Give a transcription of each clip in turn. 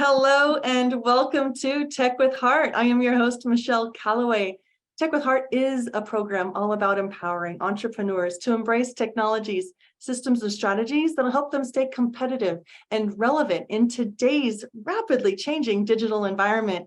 Hello and welcome to Tech with Heart. I am your host, Michelle Calloway. Tech with Heart is a program all about empowering entrepreneurs to embrace technologies, systems, and strategies that will help them stay competitive and relevant in today's rapidly changing digital environment.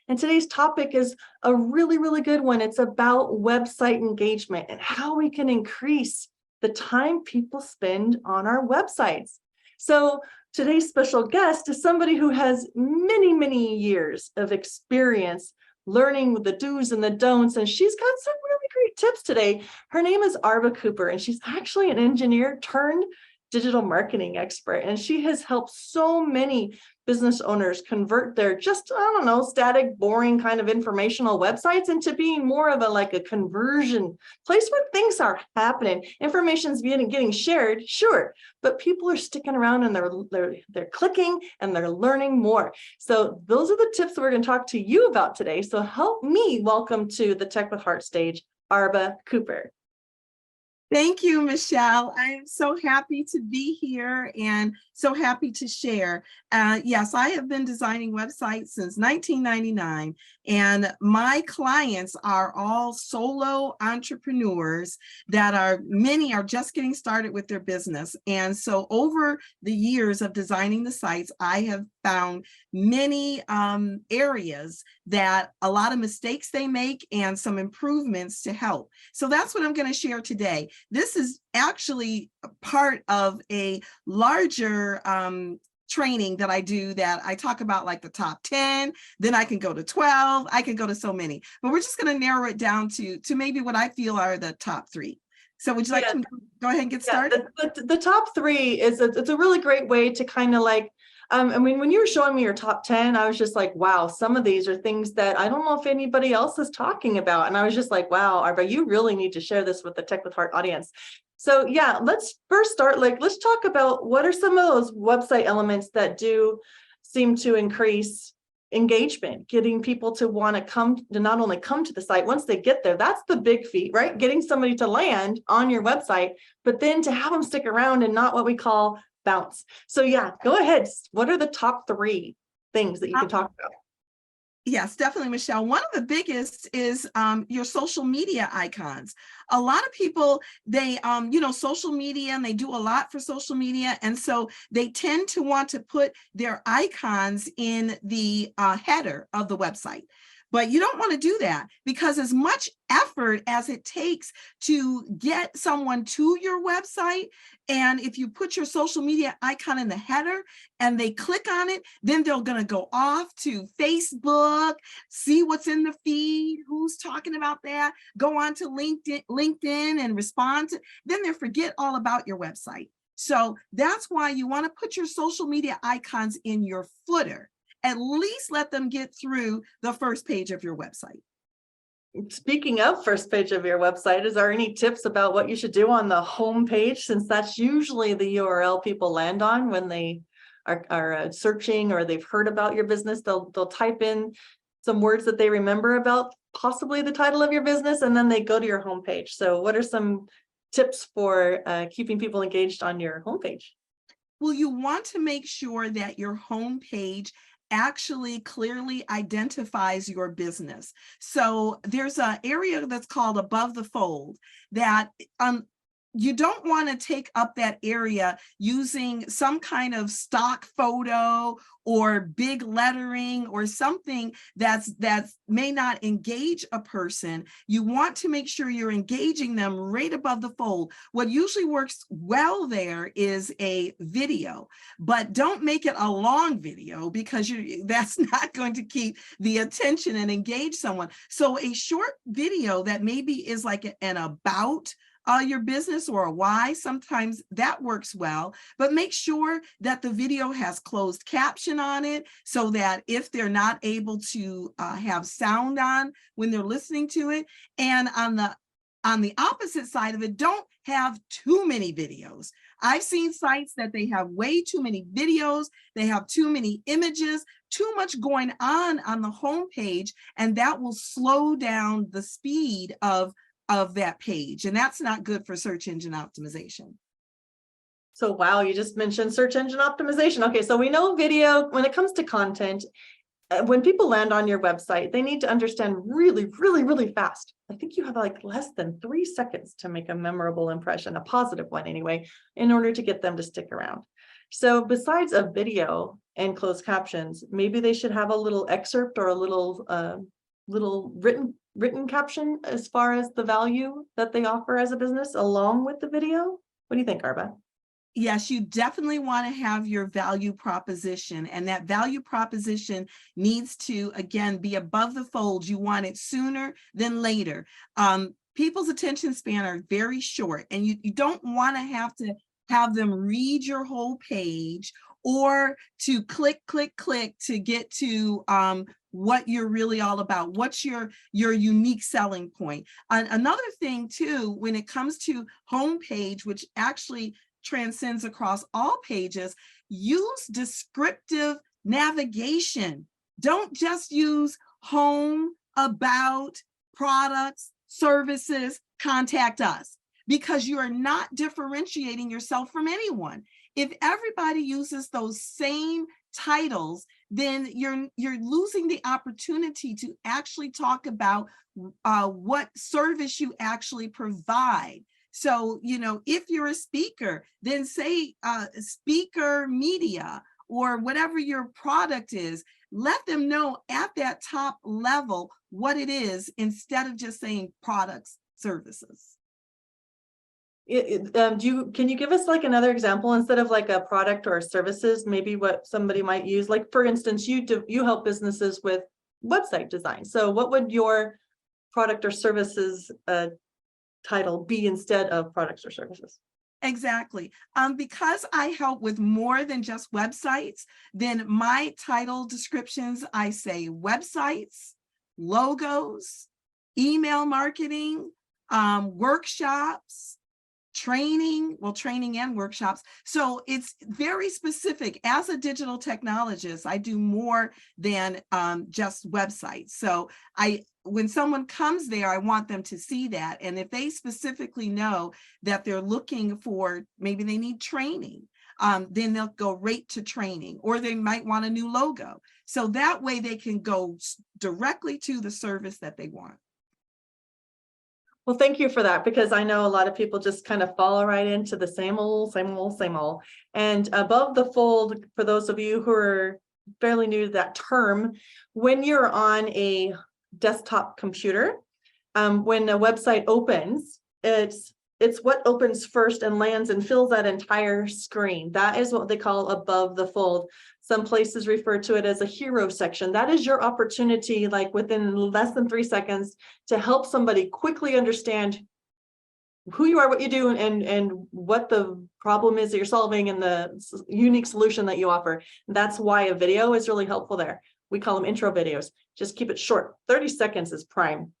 And today's topic is a really good one. It's about website engagement and how we can increase the time people spend on our websites. So today's special guest is somebody who has many years of experience learning the do's and the don'ts, and she's got some really great tips today. Her name is Arba Cooper, and she's actually an engineer turned digital marketing expert, and she has helped so many business owners convert their static, boring kind of informational websites into being more of a conversion place where things are happening. Information's getting shared, sure, but people are sticking around and they're clicking and they're learning more. So those are the tips that we're going to talk to you about today. So help me welcome to the Tech with Heart stage, Arba Cooper. Thank you, Michelle. I am so happy to be here and so happy to share. Yes, I have been designing websites since 1999, and my clients are all solo entrepreneurs many are just getting started with their business. And so over the years of designing the sites, I have found many areas that a lot of mistakes they make and some improvements to help. So that's what I'm going to share today. This is actually part of a larger training that I do, that I talk about, like the top 10, then I can go to 12, I can go to so many, but we're just going to narrow it down to maybe what I feel are the top 3. So would you like to go ahead and get started? The top 3 it's a really great way to kind of when you were showing me your top 10, I was just like, wow, some of these are things that I don't know if anybody else is talking about. And I was just like, wow, Arba, you really need to share this with the Tech with Heart audience. So yeah, let's first start, let's talk about what are some of those website elements that do seem to increase engagement, getting people to want to not only come to the site once they get there. That's the big feat, right? Getting somebody to land on your website, but then to have them stick around and not what we call bounce. So yeah, go ahead. What are the top 3 things that you can talk about? Yes, definitely, Michelle. One of the biggest is your social media icons. A lot of people, they, social media, and they do a lot for social media. And so they tend to want to put their icons in the header of the website. But you don't want to do that, because as much effort as it takes to get someone to your website, and if you put your social media icon in the header and they click on it, then they're going to go off to Facebook, see what's in the feed, who's talking about that, go on to LinkedIn and respond to, then they forget all about your website. So that's why you want to put your social media icons in your footer. At least let them get through the first page of your website. Speaking of first page of your website, is there any tips about what you should do on the home page, since that's usually the URL people land on when they are searching, or they've heard about your business? They'll type in some words that they remember about possibly the title of your business, and then they go to your home page. So what are some tips for keeping people engaged on your homepage? Well, you want to make sure that your homepage actually clearly identifies your business. So there's an area that's called above the fold that you don't want to take up that area using some kind of stock photo or big lettering or something that may not engage a person. You want to make sure you're engaging them right above the fold. What usually works well there is a video, but don't make it a long video, because that's not going to keep the attention and engage someone. So a short video that maybe is like an about your business or a why, sometimes that works well, but make sure that the video has closed caption on it so that if they're not able to have sound on when they're listening to it, and on the opposite side of it, don't have too many videos. I've seen sites that they have way too many videos, they have too many images, too much going on the homepage, and that will slow down the speed of that page. And that's not good for search engine optimization. So, wow, you just mentioned search engine optimization. Okay, so we know video, when it comes to content, when people land on your website, they need to understand really, really, really fast. I think you have like less than 3 seconds to make a memorable impression, a positive one anyway, in order to get them to stick around. So besides a video and closed captions, maybe they should have a little excerpt or a little written caption as far as the value that they offer as a business along with the video. What do you think, Arba? Yes, you definitely want to have your value proposition, and that value proposition needs to, again, be above the fold. You want it sooner than later. People's attention span are very short, and you don't want to have them read your whole page or to click to get to what you're really all about. What's your unique selling point? Another thing too, when it comes to homepage, which actually transcends across all pages, use descriptive navigation. Don't just use home, about, products, services, contact us, because you are not differentiating yourself from anyone. If everybody uses those same titles, then you're losing the opportunity to actually talk about what service you actually provide. So, if you're a speaker, then say speaker media or whatever your product is, let them know at that top level what it is instead of just saying products, services. Can you give us like another example instead of like a product or services, maybe what somebody might use? Like, for instance, you help businesses with website design. So what would your product or services title be instead of products or services? Exactly. Because I help with more than just websites, then my title descriptions, I say websites, logos, email marketing, workshops, training and workshops. So it's very specific. As a digital technologist, I do more than just websites. So when someone comes there, I want them to see that. And if they specifically know that they're looking for, maybe they need training, then they'll go right to training, or they might want a new logo. So that way they can go directly to the service that they want. Well, thank you for that, because I know a lot of people just kind of fall right into the same old. And above the fold, for those of you who are fairly new to that term, when you're on a desktop computer, when a website opens, it's what opens first and lands and fills that entire screen. That is what they call above the fold. Some places refer to it as a hero section. That is your opportunity, like within less than 3 seconds, to help somebody quickly understand who you are, what you do, and what the problem is that you're solving and the unique solution that you offer. That's why a video is really helpful there. We call them intro videos. Just keep it short. 30 seconds is prime.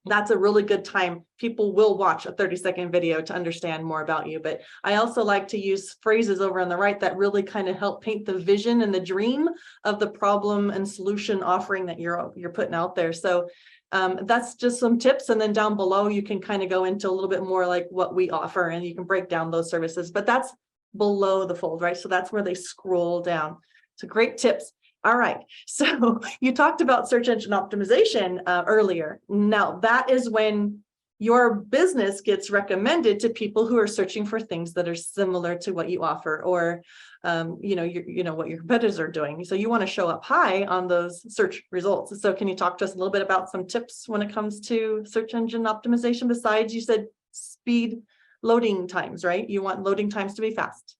That's a really good time. People will watch a 30-second video to understand more about you. But I also like to use phrases over on the right that really kind of help paint the vision and the dream of the problem and solution offering that you're putting out there. So that's just some tips. And then down below, you can kind of go into a little bit more like what we offer, and you can break down those services. But that's below the fold, right? So that's where they scroll down. So great tips. All right, so you talked about search engine optimization earlier. Now that is when your business gets recommended to people who are searching for things that are similar to what you offer, or what your competitors are doing. So you want to show up high on those search results. So can you talk to us a little bit about some tips when it comes to search engine optimization? Besides, you said speed loading times, right? You want loading times to be fast.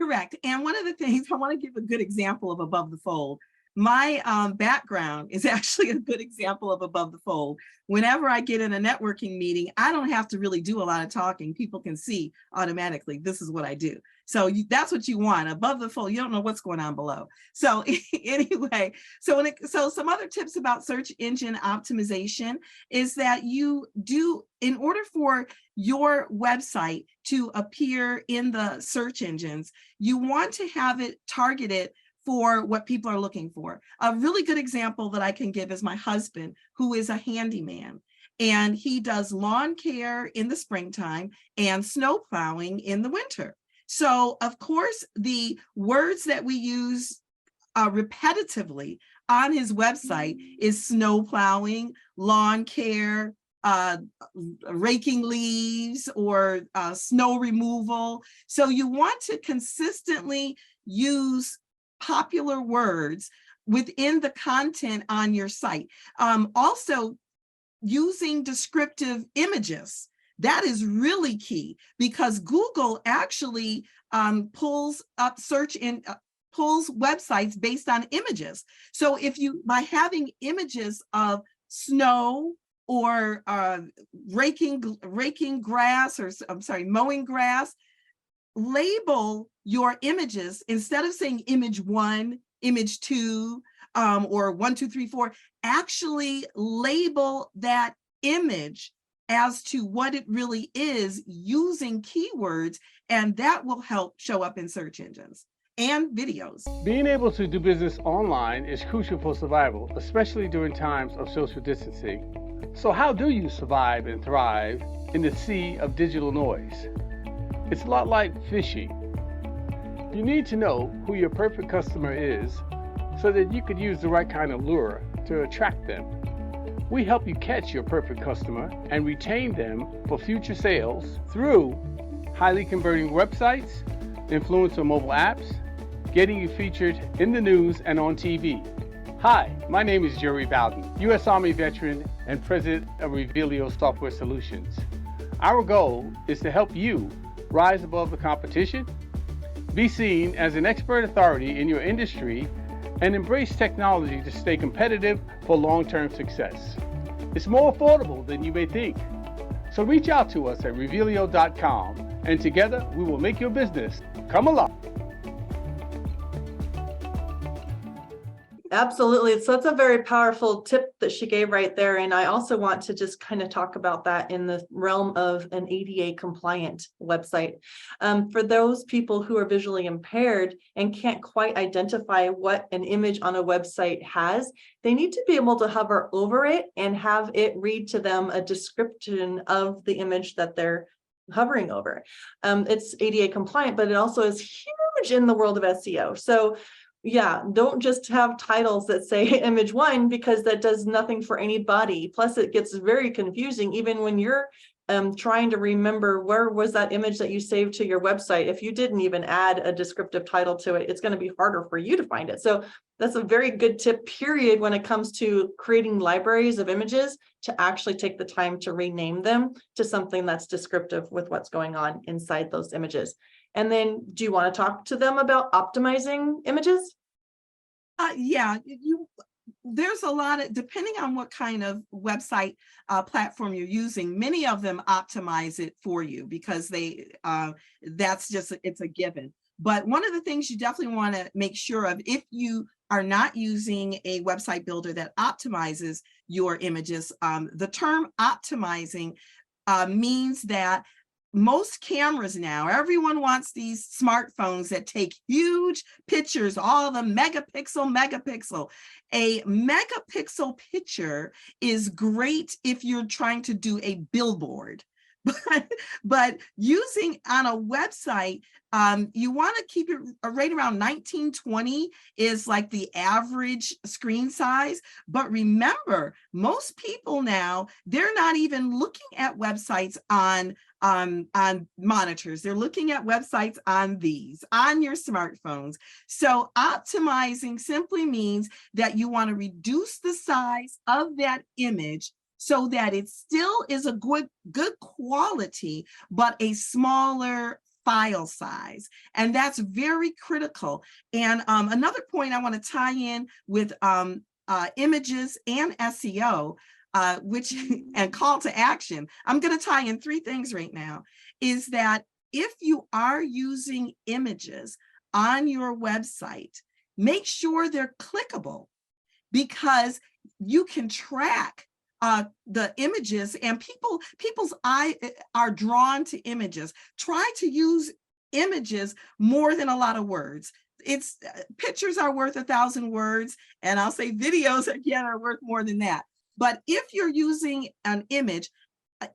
Correct. And one of the things, I want to give a good example of above the fold. my background is actually a good example of above the fold. Whenever I get in a networking meeting, I don't have to really do a lot of talking. People can see automatically, this is what I do. So that's what you want, above the fold. You don't know what's going on below. So anyway, so some other tips about search engine optimization is that you do, in order for your website to appear in the search engines, you want to have it targeted for what people are looking for. A really good example that I can give is my husband, who is a handyman, and he does lawn care in the springtime and snow plowing in the winter. So of course, the words that we use repetitively on his website is snow plowing, lawn care, raking leaves, or snow removal. So you want to consistently use popular words within the content on your site. Also, using descriptive images. That is really key, because Google actually pulls up pulls websites based on images. So if you, by having images of snow or raking grass, or I'm sorry, mowing grass, label your images instead of saying image 1, image 2, or 1, 2, 3, 4. Actually label that image as to what it really is using keywords, and that will help show up in search engines and videos. Being able to do business online is crucial for survival, especially during times of social distancing. So how do you survive and thrive in the sea of digital noise? It's a lot like fishing. You need to know who your perfect customer is so that you could use the right kind of lure to attract them. We help you catch your perfect customer and retain them for future sales through highly converting websites, influencer mobile apps, getting you featured in the news and on TV. Hi, my name is Jerry Bowden, U.S. Army veteran and president of Revealio Software Solutions. Our goal is to help you rise above the competition, be seen as an expert authority in your industry, and embrace technology to stay competitive for long-term success. It's more affordable than you may think. So reach out to us at revealio.com, and together we will make your business come alive. Absolutely. So that's a very powerful tip that she gave right there. And I also want to just kind of talk about that in the realm of an ADA compliant website. For those people who are visually impaired and can't quite identify what an image on a website has, they need to be able to hover over it and have it read to them a description of the image that they're hovering over. It's ADA compliant, but it also is huge in the world of SEO. So yeah, don't just have titles that say image 1, because that does nothing for anybody. Plus, it gets very confusing even when you're trying to remember where was that image that you saved to your website. If you didn't even add a descriptive title to it, it's going to be harder for you to find it. So that's a very good tip, period, when it comes to creating libraries of images, to actually take the time to rename them to something that's descriptive with what's going on inside those images. And then, do you want to talk to them about optimizing images? Yeah, there's a lot of, depending on what kind of website platform you're using, many of them optimize it for you, because that's just, it's a given. But one of the things you definitely want to make sure of, if you are not using a website builder that optimizes your images, the term optimizing means that most cameras now, everyone wants these smartphones that take huge pictures, all the megapixel. A megapixel picture is great if you're trying to do a billboard. But using on a website, you want to keep it right around 1920 is like the average screen size. But remember, most people now, they're not even looking at websites on monitors. They're looking at websites on your smartphones. So optimizing simply means that you want to reduce the size of that image so that it still is a good quality, but a smaller file size. And that's very critical. And another point I want to tie in with images and SEO, which and call to action. I'm going to tie in 3 things right now, is that if you are using images on your website, make sure they're clickable, because you can track the images, and people's eye are drawn to images. Try to use images more than a lot of words. It's pictures are worth 1,000 words, and I'll say videos again are worth more than that. But if you're using an image,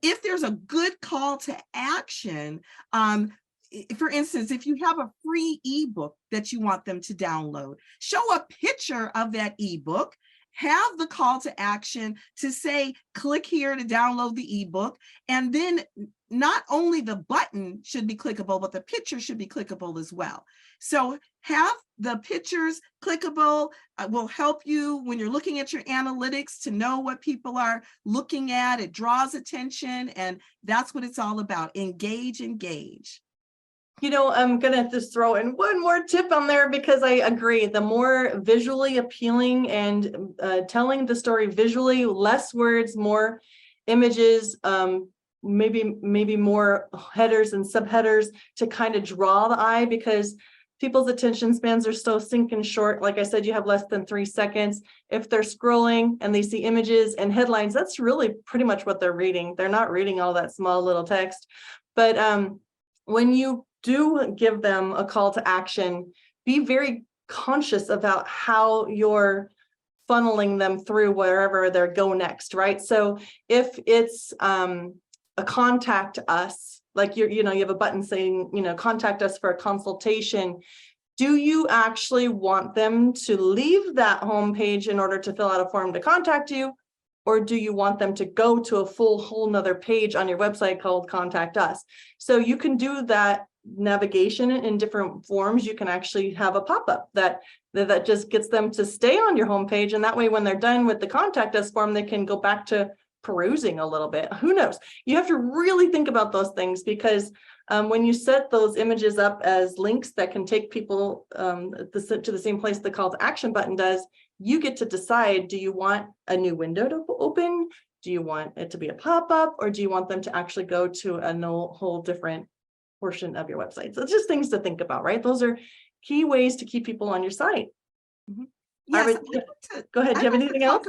if there's a good call to action, for instance, if you have a free ebook that you want them to download, show a picture of that ebook, have the call to action to say, click here to download the ebook. And then not only the button should be clickable, but the picture should be clickable as well. So have the pictures clickable, will help you when you're looking at your analytics to know what people are looking at. It draws attention, and that's what it's all about. Engage, engage. You know, I'm going to just throw in one more tip on there, because I agree. The more visually appealing and telling the story visually, less words, more images, maybe more headers and subheaders to kind of draw the eye, because people's attention spans are so stinking short. Like I said, you have less than 3 seconds. If they're scrolling and they see images and headlines, that's really pretty much what they're reading. They're not reading all that small little text. But when you do give them a call to action, be very conscious about how you're funneling them through wherever they're go next, right? So if it's a contact us, like you have a button saying, contact us for a consultation, do you actually want them to leave that homepage in order to fill out a form to contact you? Or do you want them to go to a whole nother page on your website called Contact Us? So you can do that navigation in different forms. You can actually have a pop-up that just gets them to stay on your homepage. And that way, when they're done with the Contact Us form, they can go back to perusing a little bit. Who knows? You have to really think about those things, because when you set those images up as links that can take people to the same place the call to action button does, you get to decide, do you want a new window to open? Do you want it to be a pop-up? Or do you want them to actually go to a whole different portion of your website? So it's just things to think about, right? Those are key ways to keep people on your site. Mm-hmm. Yes, go ahead. Do you have anything else?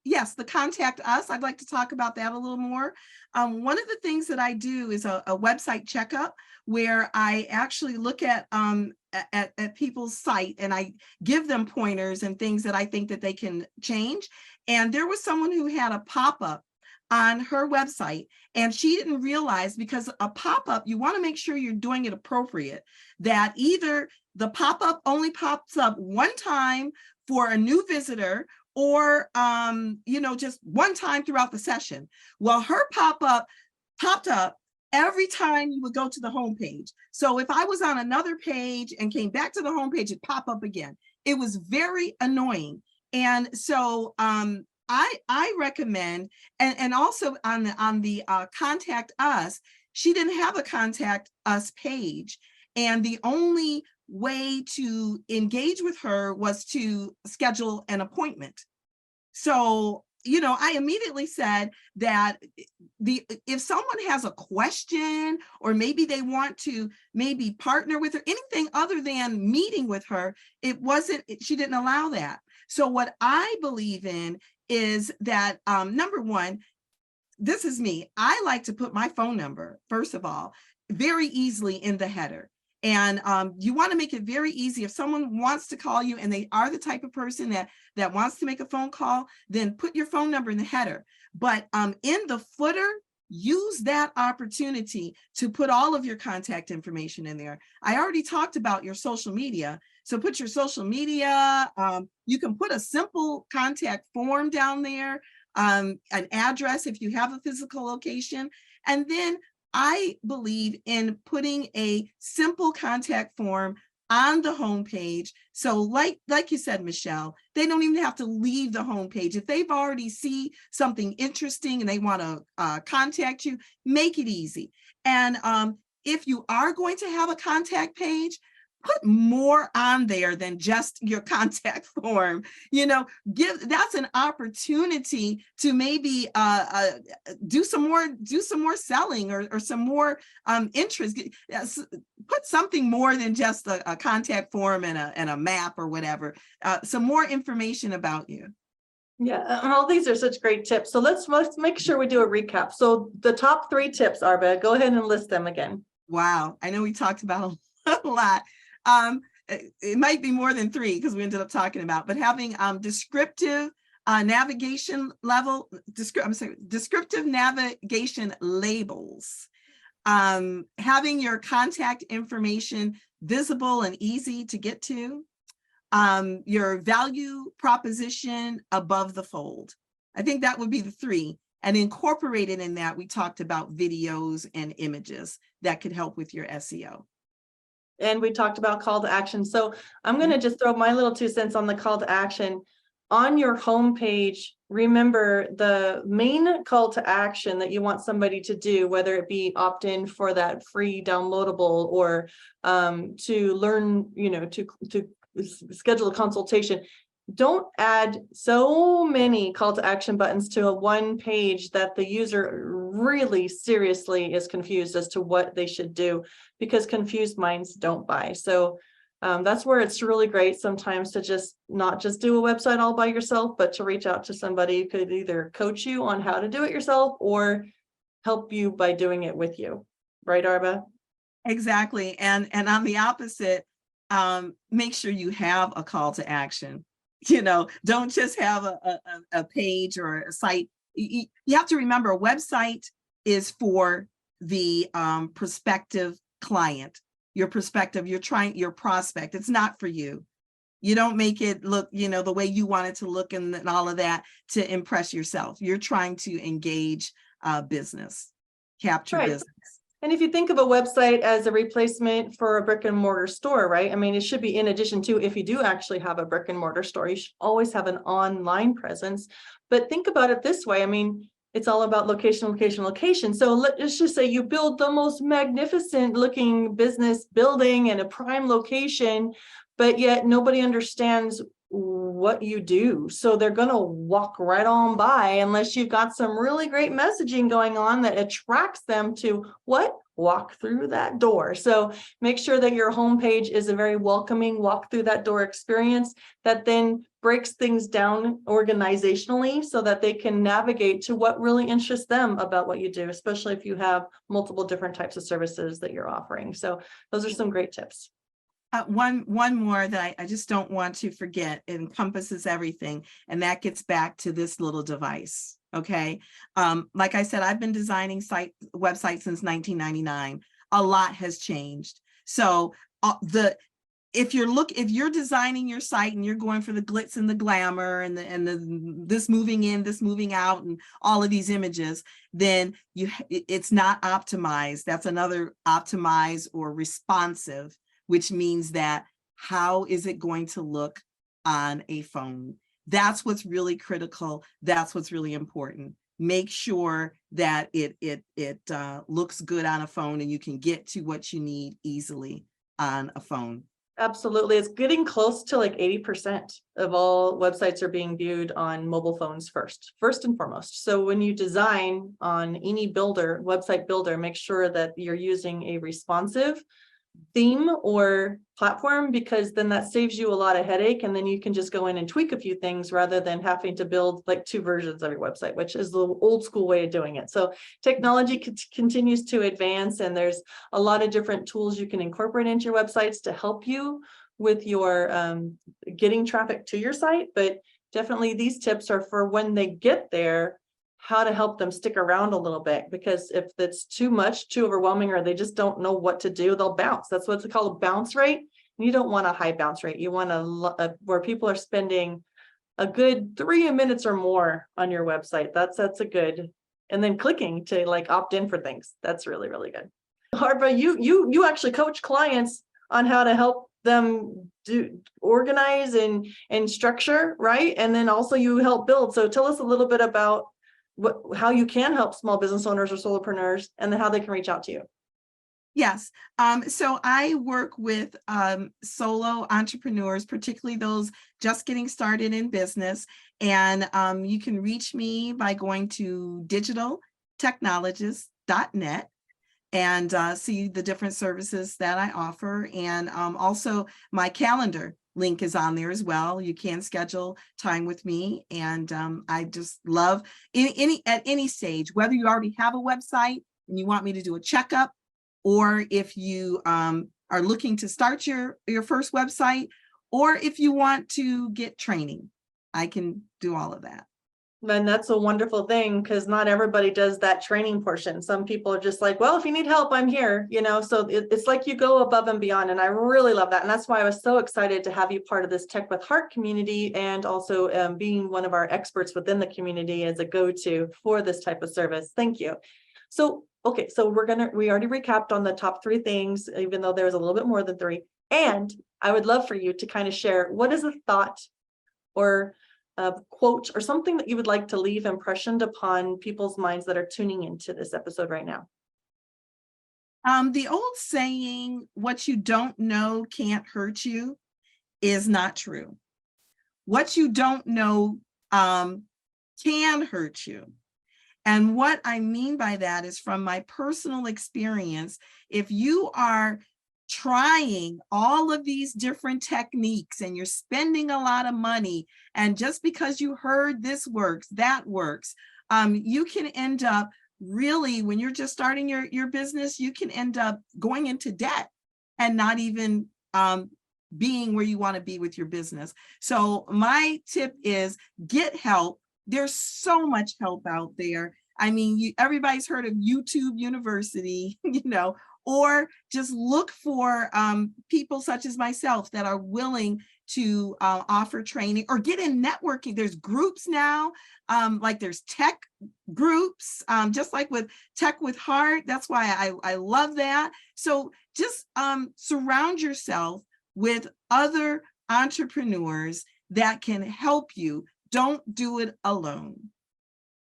Yes, the Contact Us. I'd like to talk about that a little more. One of the things that I do is a website checkup, where I actually look at people's site, and I give them pointers and things that I think that they can change. And there was someone who had a pop-up on her website, and she didn't realize, because a pop-up, you want to make sure you're doing it appropriate, that either the pop-up only pops up one time for a new visitor, or just one time throughout the session. Well, her pop-up popped up every time you would go to the homepage. So if I was on another page and came back to the homepage, it'd pop up again. It was very annoying. And so I recommend, and also on the Contact Us, she didn't have a Contact Us page, and the only way to engage with her was to schedule an appointment. So, I immediately said that if someone has a question, or maybe they want to maybe partner with her, anything other than meeting with her, she didn't allow that. So what I believe in is that, number one, this is me. I like to put my phone number, first of all, very easily in the header. And you want to make it very easy. If someone wants to call you and they are the type of person that wants to make a phone call, then put your phone number in the header. But in the footer, use that opportunity to put all of your contact information in there. I already talked about your social media. So put your social media. You can put a simple contact form down there, an address if you have a physical location. And then I believe in putting a simple contact form on the homepage. So like you said, Michelle, they don't even have to leave the homepage. If they've already see something interesting and they want to contact you, make it easy. And if you are going to have a contact page, put more on there than just your contact form. That's an opportunity to maybe do some more selling or some more interest. Put something more than just a contact form and a map or whatever. Some more information about you. Yeah, all these are such great tips. So let's make sure we do a recap. So the top 3 tips, Arba, go ahead and list them again. Wow, I know we talked about a lot. It might be more than 3 because we ended up talking about, but having descriptive navigation descriptive navigation labels, having your contact information visible and easy to get to, your value proposition above the fold. I think that would be the 3. And incorporated in that, we talked about videos and images that could help with your SEO. And we talked about call to action. So I'm going to just throw my little 2 cents on the call to action. On your homepage, remember the main call to action that you want somebody to do, whether it be opt in for that free downloadable or to learn, to schedule a consultation. Don't add so many call to action buttons to a one page that the user really seriously is confused as to what they should do, because confused minds don't buy. So that's where it's really great sometimes to not just do a website all by yourself, but to reach out to somebody who could either coach you on how to do it yourself or help you by doing it with you. Right, Arba? Exactly. And on the opposite, make sure you have a call to action. Don't just have a page or a site. You have to remember, a website is for the prospective client, your prospective, your prospect. It's not for you. You don't make it look, the way you want it to look and all of that to impress yourself. You're trying to engage business, capture business. And if you think of a website as a replacement for a brick and mortar store, right? I mean, it should be in addition to, if you do actually have a brick and mortar store, you should always have an online presence. But think about it this way. I mean, it's all about location, location, location. So let's just say you build the most magnificent looking business building in a prime location, but yet nobody understands what you do. So they're going to walk right on by unless you've got some really great messaging going on that attracts them to walk through that door. So make sure that your homepage is a very welcoming walk through that door experience that then breaks things down organizationally so that they can navigate to what really interests them about what you do, especially if you have multiple different types of services that you're offering. So those are some great tips. One more that I just don't want to forget. It encompasses everything, and that gets back to this little device. Okay, like I said, I've been designing websites since 1999. A lot has changed. So if you're designing your site and you're going for the glitz and the glamour and this moving in, this moving out, and all of these images, then it's not optimized. That's another optimize or responsive, which means that how is it going to look on a phone? That's what's really critical. That's what's really important. Make sure that it looks good on a phone and you can get to what you need easily on a phone. Absolutely. It's getting close to like 80% of all websites are being viewed on mobile phones first and foremost. So when you design on any website builder, make sure that you're using a responsive theme or platform, because then that saves you a lot of headache, and then you can just go in and tweak a few things rather than having to build like 2 versions of your website, which is the old school way of doing it. So technology continues to advance, and there's a lot of different tools you can incorporate into your websites to help you with your getting traffic to your site. But definitely these tips are for when they get there, how to help them stick around a little bit, because if it's too much, too overwhelming, or they just don't know what to do, they'll bounce. That's what's called a bounce rate. And you don't want a high bounce rate. You want where people are spending a good 3 minutes or more on your website. That's a good, and then clicking to like opt in for things. That's really, really good. Arba, you actually coach clients on how to help them organize and structure, right? And then also you help build. So tell us a little bit about how you can help small business owners or solopreneurs, and then how they can reach out to you. Yes. So I work with solo entrepreneurs, particularly those just getting started in business. And you can reach me by going to digitaltechnologist.net and see the different services that I offer. And also my calendar link is on there as well. You can schedule time with me. And I just love at any stage, whether you already have a website and you want me to do a checkup, or if you are looking to start your first website, or if you want to get training, I can do all of that. And that's a wonderful thing, because not everybody does that training portion. Some people are just like, well, if you need help, I'm here, so it's like you go above and beyond. And I really love that. And that's why I was so excited to have you part of this Tech with Heart community, and also being one of our experts within the community as a go-to for this type of service. Thank you. So, okay, so we already recapped on the top 3 things, even though there's a little bit more than 3. And I would love for you to kind of share, what is a thought or a quote or something that you would like to leave impressioned upon people's minds that are tuning into this episode right now? The old saying, what you don't know can't hurt you, is not true. What you don't know can hurt you. And what I mean by that is, from my personal experience, if you are trying all of these different techniques and you're spending a lot of money, and just because you heard this works, that works, you can end up really, when you're just starting your business, you can end up going into debt and not even being where you want to be with your business. So my tip is, get help. There's so much help out there. I mean, everybody's heard of YouTube University, or just look for people such as myself that are willing to offer training, or get in networking. There's groups now, like there's tech groups, just like with Tech with Heart. That's why I love that. So just surround yourself with other entrepreneurs that can help you. Don't do it alone.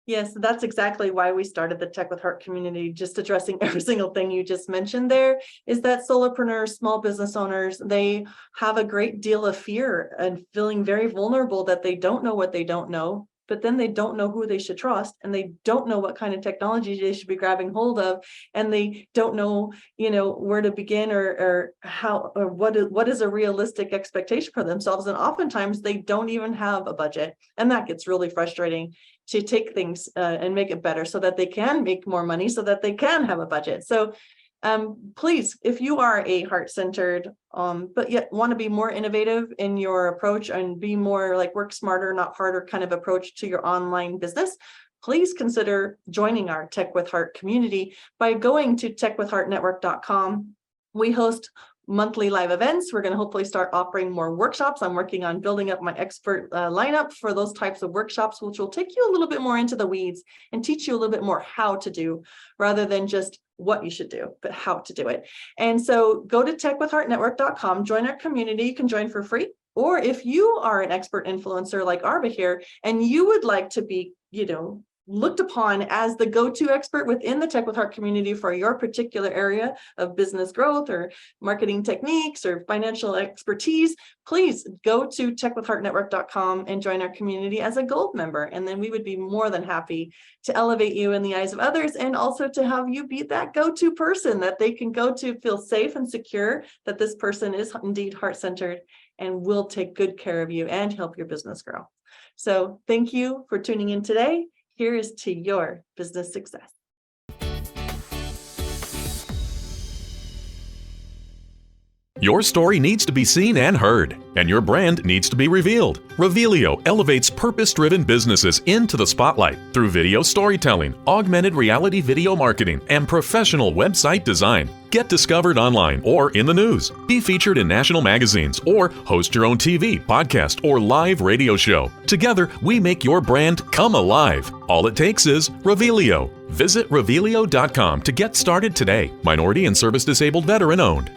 Yes, that's exactly why we started the Tech with Heart community, just addressing every single thing you just mentioned there, is that solopreneurs, small business owners, they have a great deal of fear and feeling very vulnerable that they don't know what they don't know, but then they don't know who they should trust, and they don't know what kind of technology they should be grabbing hold of, and they don't know, where to begin, or how, or what is a realistic expectation for themselves. And oftentimes they don't even have a budget, and that gets really frustrating, to take things and make it better so that they can make more money, so that they can have a budget. So please, if you are a heart-centered, but yet want to be more innovative in your approach and be more like work smarter, not harder kind of approach to your online business, please consider joining our Tech with Heart community by going to techwithheartnetwork.com. We host monthly live events. We're going to hopefully start offering more workshops. I'm working on building up my expert lineup for those types of workshops, which will take you a little bit more into the weeds and teach you a little bit more how to do, rather than just what you should do, but how to do it. And so go to techwithheartnetwork.com, join our community. You can join for free. Or if you are an expert influencer like Arba here, and you would like to be, looked upon as the go-to expert within the Tech with Heart community for your particular area of business growth or marketing techniques or financial expertise, please go to techwithheartnetwork.com and join our community as a gold member. And then we would be more than happy to elevate you in the eyes of others, and also to have you be that go-to person that they can go to, feel safe and secure that this person is indeed heart-centered and will take good care of you and help your business grow. So thank you for tuning in today. Here is to your business success. Your story needs to be seen and heard, and your brand needs to be revealed. Revealio elevates purpose-driven businesses into the spotlight through video storytelling, augmented reality video marketing, and professional website design. Get discovered online or in the news. Be featured in national magazines, or host your own TV, podcast, or live radio show. Together, we make your brand come alive. All it takes is Revealio. Visit Revealio.com to get started today. Minority and service disabled veteran owned.